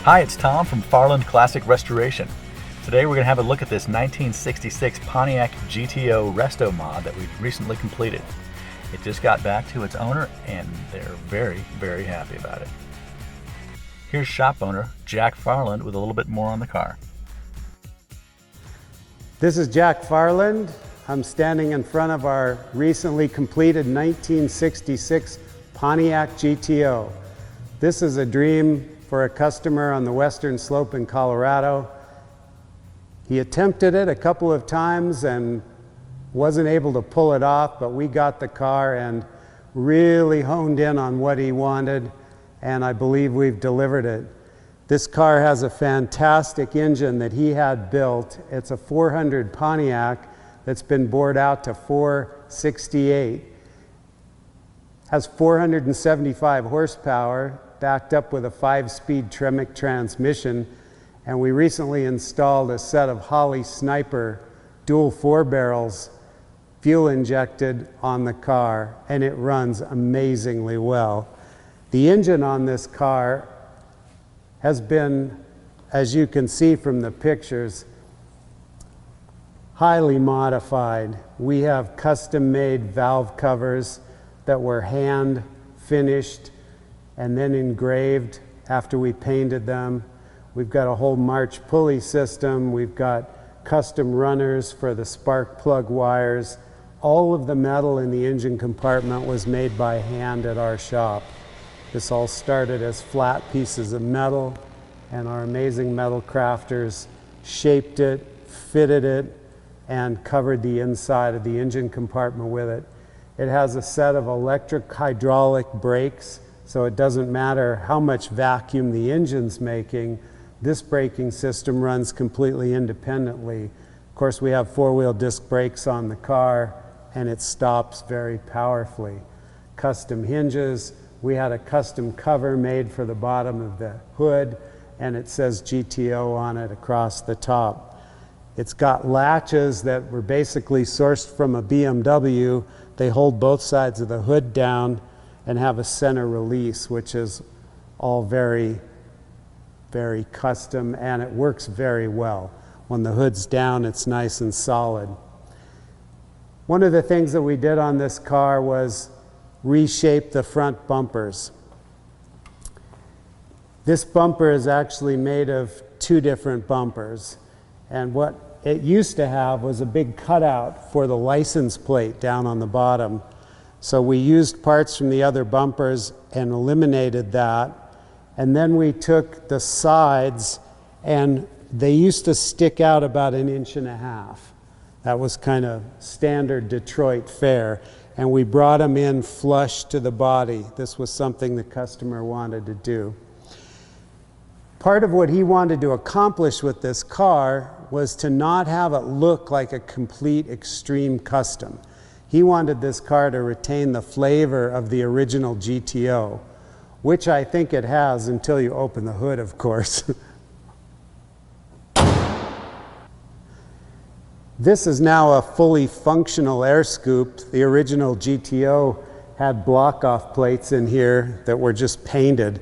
Hi, it's Tom from Farland Classic Restoration. Today we're going to have a look at this 1966 Pontiac GTO resto mod that we recently completed. It just got back to its owner and they're very, very happy about it. Here's shop owner Jack Farland with a little bit more on the car. This is Jack Farland. I'm standing in front of our recently completed 1966 Pontiac GTO. This is a dream for a customer on the western slope in Colorado. He attempted it a couple of times and wasn't able to pull it off, but we got the car and really honed in on what he wanted, and I believe we've delivered it. This car has a fantastic engine that he had built. It's a 400 Pontiac that's been bored out to 468. Has 475 horsepower, backed up with a 5-speed Tremec transmission, and we recently installed a set of Holley Sniper dual 4-barrels fuel injected on the car, and it runs amazingly well. The engine on this car has been, as you can see from the pictures, highly modified. We have custom-made valve covers that were hand finished and then engraved after we painted them. We've got a whole March pulley system. We've got custom runners for the spark plug wires. All of the metal in the engine compartment was made by hand at our shop. This all started as flat pieces of metal, and our amazing metal crafters shaped it, fitted it, and covered the inside of the engine compartment with it. It has a set of electric hydraulic brakes, so it doesn't matter how much vacuum the engine's making, this braking system runs completely independently. Of course, we have 4-wheel disc brakes on the car, and it stops very powerfully. Custom hinges. We had a custom cover made for the bottom of the hood, and it says GTO on it across the top. It's got latches that were basically sourced from a BMW. They hold both sides of the hood down and have a center release, which is all very, very custom, and it works very well. When the hood's down, it's nice and solid. One of the things that we did on this car was reshape the front bumpers. This bumper is actually made of 2 different bumpers, and what it used to have was a big cutout for the license plate down on the bottom. So we used parts from the other bumpers and eliminated that, and then we took the sides, and they used to stick out about 1.5 inches. That was kind of standard Detroit fare, and we brought them in flush to the body. This was something the customer wanted to do. Part of what he wanted to accomplish with this car was to not have it look like a complete extreme custom. He wanted this car to retain the flavor of the original GTO, which I think it has until you open the hood, of course. This is now a fully functional air scoop. The original GTO had block-off plates in here that were just painted,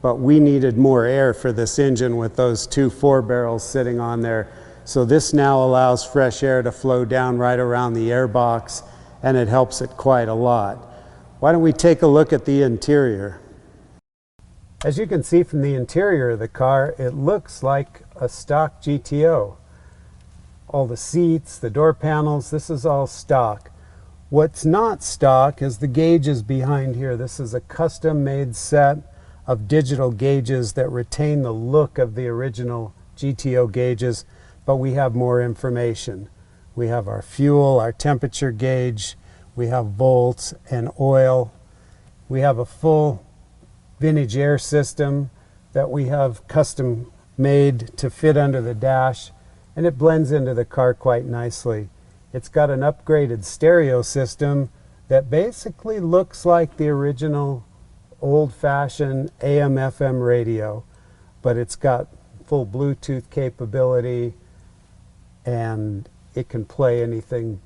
but we needed more air for this engine with those 2 4-barrels sitting on there. So this now allows fresh air to flow down right around the air box, and it helps it quite a lot. Why don't we take a look at the interior? As you can see from the interior of the car, it looks like a stock GTO. All the seats, the door panels, this is all stock. What's not stock is the gauges behind here. This is a custom-made set of digital gauges that retain the look of the original GTO gauges, but we have more information. We have our fuel, our temperature gauge, we have volts and oil. We have a full vintage air system that we have custom made to fit under the dash, and it blends into the car quite nicely. It's got an upgraded stereo system that basically looks like the original old-fashioned AM/FM radio, but it's got full Bluetooth capability, and it can play anything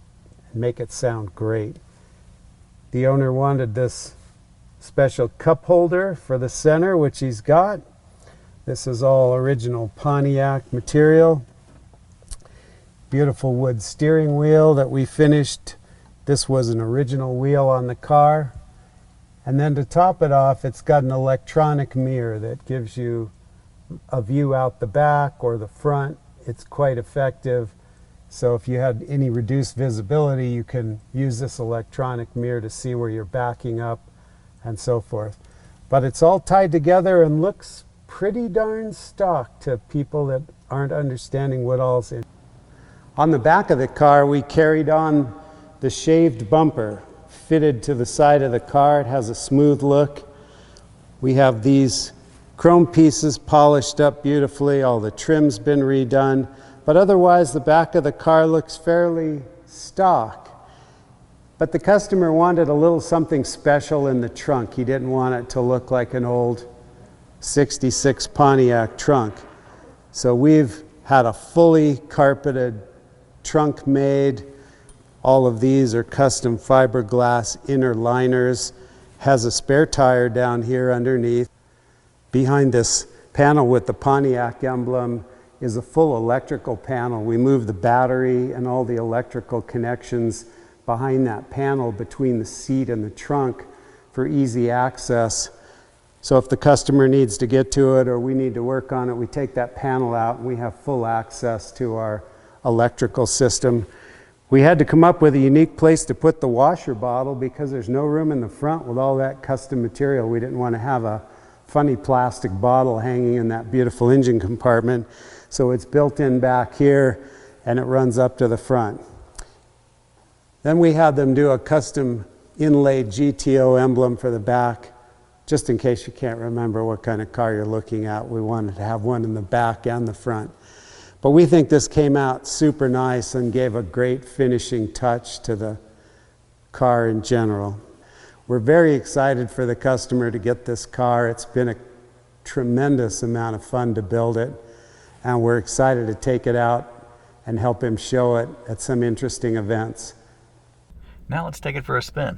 and make it sound great. The owner wanted this special cup holder for the center, which he's got. This is all original Pontiac material. Beautiful wood steering wheel that we finished. This was an original wheel on the car. And then to top it off, it's got an electronic mirror that gives you a view out the back or the front. It's quite effective. So if you had any reduced visibility, you can use this electronic mirror to see where you're backing up and so forth. But it's all tied together and looks pretty darn stock to people that aren't understanding what all's in. On the back of the car, we carried on the shaved bumper fitted to the side of the car. It has a smooth look. We have these chrome pieces polished up beautifully. All the trim's been redone. But otherwise, the back of the car looks fairly stock. But the customer wanted a little something special in the trunk. He didn't want it to look like an old 66 Pontiac trunk. So we've had a fully carpeted trunk made. All of these are custom fiberglass inner liners. Has a spare tire down here underneath. Behind this panel with the Pontiac emblem is a full electrical panel. We moved the battery and all the electrical connections behind that panel between the seat and the trunk for easy access. So if the customer needs to get to it or we need to work on it, we take that panel out and we have full access to our electrical system. We had to come up with a unique place to put the washer bottle because there's no room in the front with all that custom material. We didn't want to have a funny plastic bottle hanging in that beautiful engine compartment. So it's built in back here and it runs up to the front. Then we had them do a custom inlaid GTO emblem for the back. Just in case you can't remember what kind of car you're looking at, we wanted to have one in the back and the front. But we think this came out super nice and gave a great finishing touch to the car in general. We're very excited for the customer to get this car. It's been a tremendous amount of fun to build it, and we're excited to take it out and help him show it at some interesting events. Now let's take it for a spin.